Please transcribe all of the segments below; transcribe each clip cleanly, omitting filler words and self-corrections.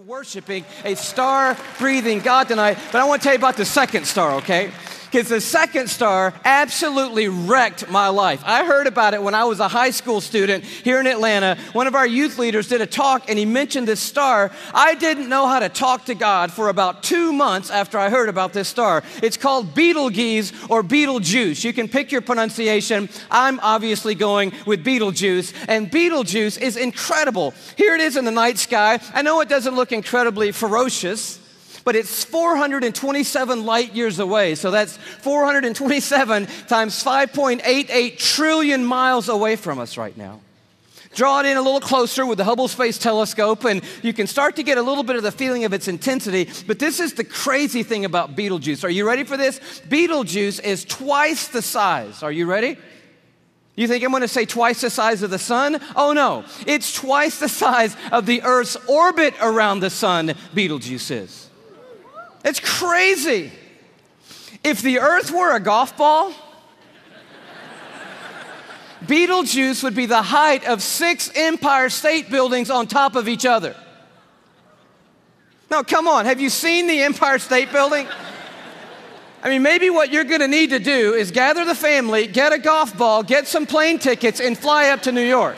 Worshiping a star-breathing God tonight, but I want to tell you about the second star, okay? Because the second star absolutely wrecked my life. I heard about it when I was a high school student here in Atlanta. One of our youth leaders did a talk, and he mentioned this star. I didn't know how to talk to God for about 2 months after I heard about this star. It's called Betelgeuse or Betelgeuse. You can pick your pronunciation. I'm obviously going with Betelgeuse, and Betelgeuse is incredible. Here it is in the night sky. I know it doesn't look incredibly ferocious, but it's 427 light years away. So that's 427 times 5.88 trillion miles away from us right now. Draw it in a little closer with the Hubble Space Telescope, and you can start to get a little bit of the feeling of its intensity. But this is the crazy thing about Betelgeuse. Are you ready for this? Betelgeuse is twice the size. Are you ready? You think I'm going to say twice the size of the sun? Oh no, it's twice the size of the Earth's orbit around the sun, Betelgeuse is. It's crazy. If the Earth were a golf ball, Betelgeuse would be the height of 6 Empire State Buildings on top of each other. Now, come on, have you seen the Empire State Building? I mean, maybe what you're going to need to do is gather the family, get a golf ball, get some plane tickets, and fly up to New York.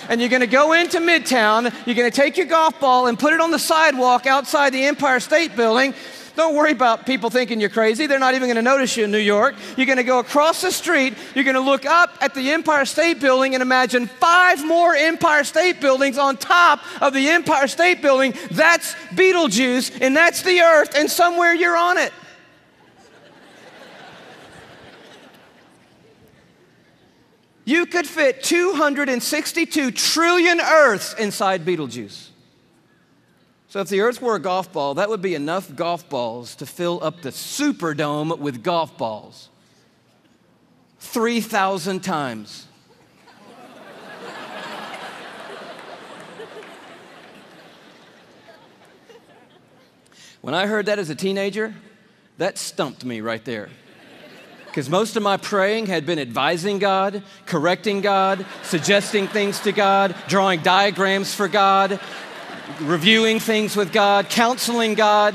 And you're going to go into Midtown, you're going to take your golf ball and put it on the sidewalk outside the Empire State Building. Don't worry about people thinking you're crazy. They're not even going to notice you in New York. You're going to go across the street. You're going to look up at the Empire State Building and imagine 5 more Empire State Buildings on top of the Empire State Building. That's Betelgeuse, and that's the Earth, and somewhere you're on it. You could fit 262 trillion Earths inside Betelgeuse. So if the Earth were a golf ball, that would be enough golf balls to fill up the Superdome with golf balls. 3,000 times. When I heard that as a teenager, that stumped me right there. Because most of my praying had been advising God, correcting God, suggesting things to God, drawing diagrams for God, reviewing things with God, counseling God.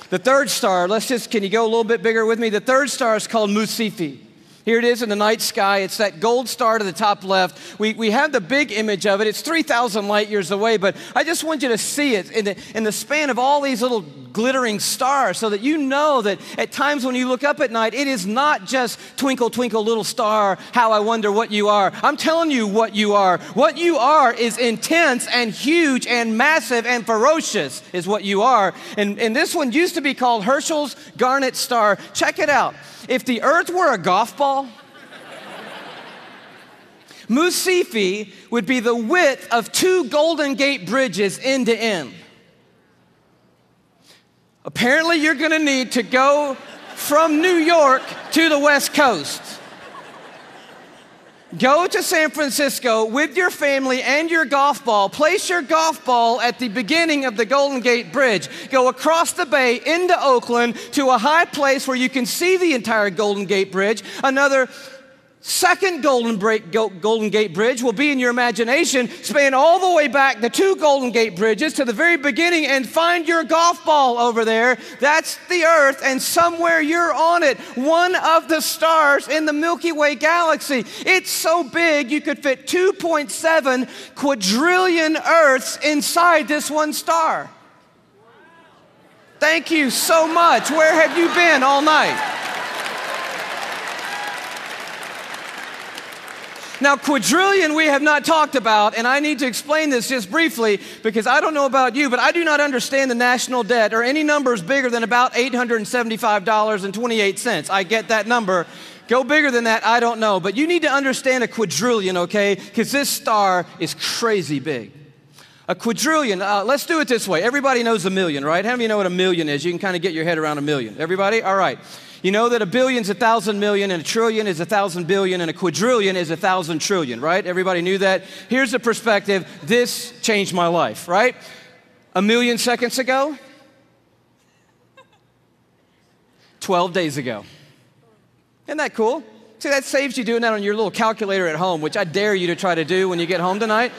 The third star, can you go a little bit bigger with me? The third star is called Musifi. Here it is in the night sky. It's that gold star to the top left. We have the big image of it. It's 3,000 light years away, but I just want you to see it in the span of all these little glittering stars so that you know that at times when you look up at night, it is not just twinkle, twinkle, little star, how I wonder what you are. I'm telling you what you are. What you are is intense and huge and massive and ferocious is what you are. And this one used to be called Herschel's Garnet Star. Check it out. If the Earth were a golf ball, Musifi would be the width of 2 Golden Gate bridges end to end. Apparently, you're going to need to go from New York to the West Coast. Go to San Francisco with your family and your golf ball. Place your golf ball at the beginning of the Golden Gate Bridge. Go across the bay into Oakland to a high place where you can see the entire Golden Gate Bridge. Another second Golden Gate Bridge will be in your imagination. Span all the way back the 2 Golden Gate Bridges to the very beginning and find your golf ball over there. That's the Earth, and somewhere you're on it. One of the stars in the Milky Way galaxy. It's so big you could fit 2.7 quadrillion Earths inside this one star. Thank you so much. Where have you been all night? Now, quadrillion we have not talked about, and I need to explain this just briefly because I don't know about you, but I do not understand the national debt or any numbers bigger than about $875.28. I get that number. Go bigger than that, I don't know. But you need to understand a quadrillion, okay? Because this star is crazy big. A quadrillion, let's do it this way. Everybody knows a million, right? How many of you know what a million is? You can kind of get your head around a million. Everybody? All right. You know that a billion's 1,000 million, and a trillion is 1,000 billion, and a quadrillion is 1,000 trillion, right? Everybody knew that? Here's the perspective. This changed my life, right? A million seconds ago, 12 days ago. Isn't that cool? See, that saves you doing that on your little calculator at home, which I dare you to try to do when you get home tonight.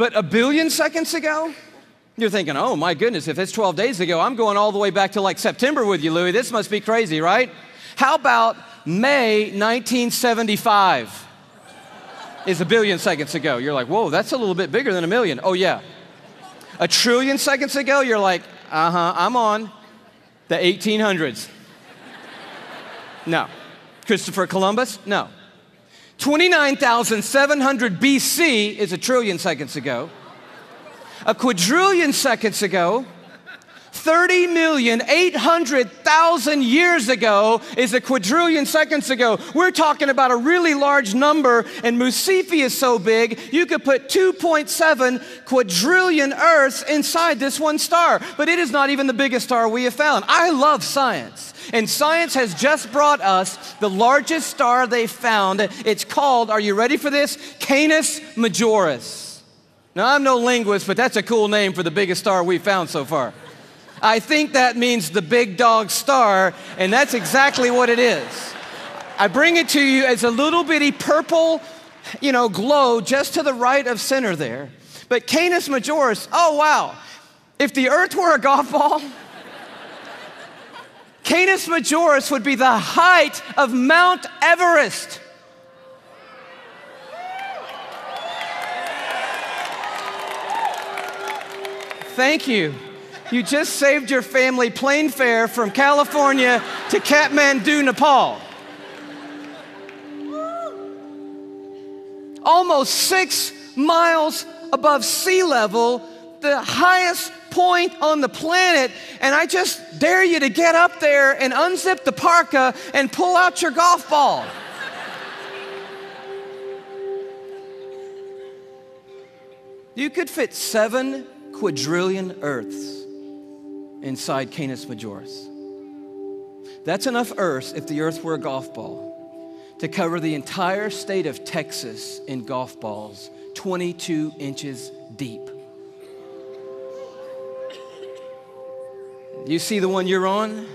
But a billion seconds ago? You're thinking, oh my goodness, if it's 12 days ago, I'm going all the way back to like September with you, Louie. This must be crazy, right? How about May 1975 is a billion seconds ago? You're like, whoa, that's a little bit bigger than a million. Oh yeah. A trillion seconds ago, you're like, I'm on the 1800s. No. Christopher Columbus? No. 29,700 BC is a trillion seconds ago. A quadrillion seconds ago, 30,800,000 years ago is a quadrillion seconds ago. We're talking about a really large number, and Musifi is so big, you could put 2.7 quadrillion Earths inside this one star. But it is not even the biggest star we have found. I love science. And science has just brought us the largest star they found. It's called, are you ready for this? Canis Majoris. Now, I'm no linguist, but that's a cool name for the biggest star we've found so far. I think that means the big dog star, and that's exactly what it is. I bring it to you as a little bitty purple, glow just to the right of center there. But Canis Majoris, oh wow. If the Earth were a golf ball, Canis Majoris would be the height of Mount Everest. Thank you. You just saved your family plane fare from California to Kathmandu, Nepal. Almost 6 miles above sea level, the highest point on the planet, and I just dare you to get up there and unzip the parka and pull out your golf ball. You could fit 7 quadrillion Earths inside Canis Majoris. That's enough Earths, if the Earth were a golf ball, to cover the entire state of Texas in golf balls, 22 inches deep. You see the one you're on?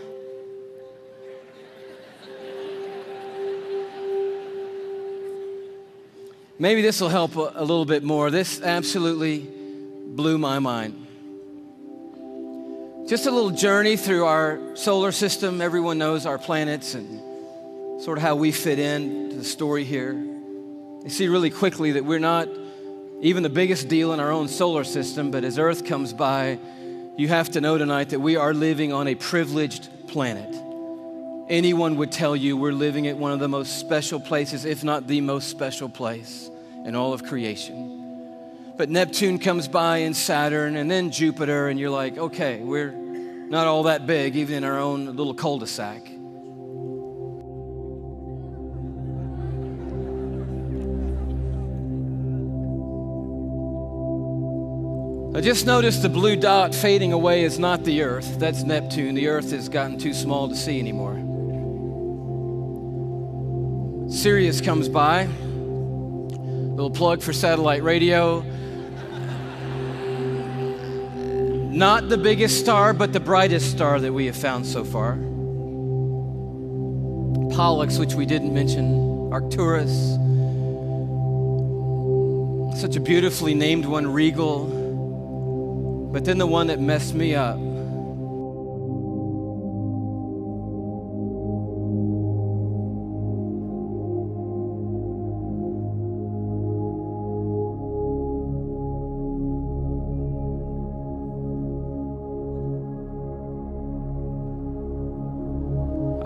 Maybe this will help a little bit more. This absolutely blew my mind. Just a little journey through our solar system. Everyone knows our planets and sort of how we fit in to the story here. You see really quickly that we're not even the biggest deal in our own solar system, but as Earth comes by, you have to know tonight that we are living on a privileged planet. Anyone would tell you we're living at one of the most special places, if not the most special place in all of creation. But Neptune comes by and Saturn and then Jupiter, and you're like, okay, we're not all that big, even in our own little cul-de-sac. I just noticed the blue dot fading away is not the Earth. That's Neptune. The Earth has gotten too small to see anymore. Sirius comes by. Little plug for satellite radio. Not the biggest star, but the brightest star that we have found so far. Pollux, which we didn't mention. Arcturus. Such a beautifully named one, Regal. But then the one that messed me up.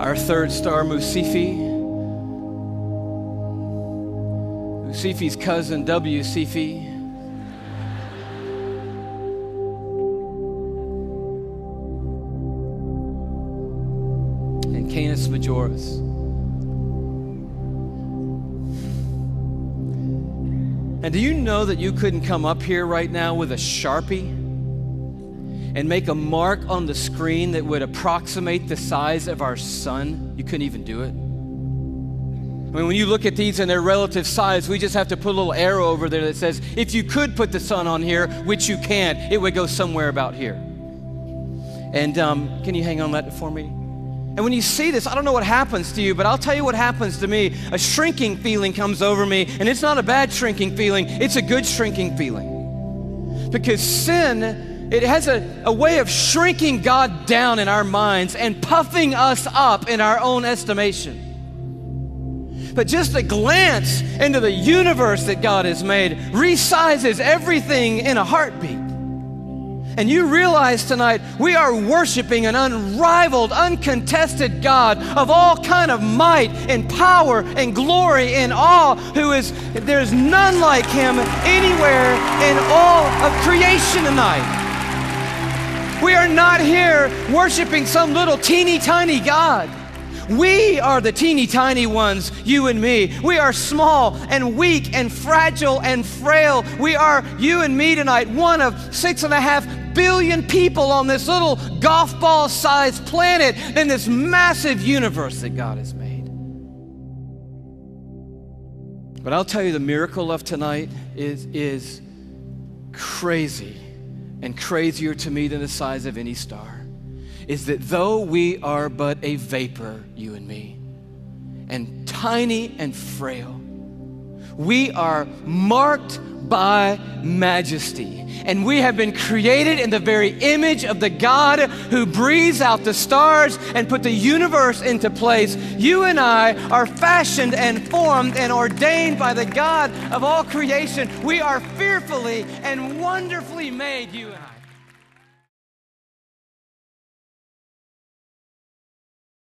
Our third star, Musifi. Musifi's cousin, W. Cephei. Canis Majoris. And do you know that you couldn't come up here right now with a Sharpie and make a mark on the screen that would approximate the size of our sun? You couldn't even do it. I mean, when you look at these in their relative size, we just have to put a little arrow over there that says, if you could put the sun on here, which you can't, it would go somewhere about here. And can you hang on that for me? And when you see this, I don't know what happens to you, but I'll tell you what happens to me. A shrinking feeling comes over me, and it's not a bad shrinking feeling. It's a good shrinking feeling. Because sin, it has a way of shrinking God down in our minds and puffing us up in our own estimation. But just a glance into the universe that God has made resizes everything in a heartbeat. And you realize tonight we are worshiping an unrivaled, uncontested God of all kind of might and power and glory and awe, there's none like him anywhere in all of creation tonight. We are not here worshiping some little teeny tiny God. We are the teeny tiny ones, you and me. We are small and weak and fragile and frail. We are, you and me tonight, one of 6.5 billion people on this little golf ball sized planet in this massive universe that God has made. But I'll tell you, the miracle of tonight is crazy, and crazier to me than the size of any star. Is that though we are but a vapor, you and me, and tiny and frail, we are marked by majesty. And we have been created in the very image of the God who breathes out the stars and put the universe into place. You and I are fashioned and formed and ordained by the God of all creation. We are fearfully and wonderfully made, you and I.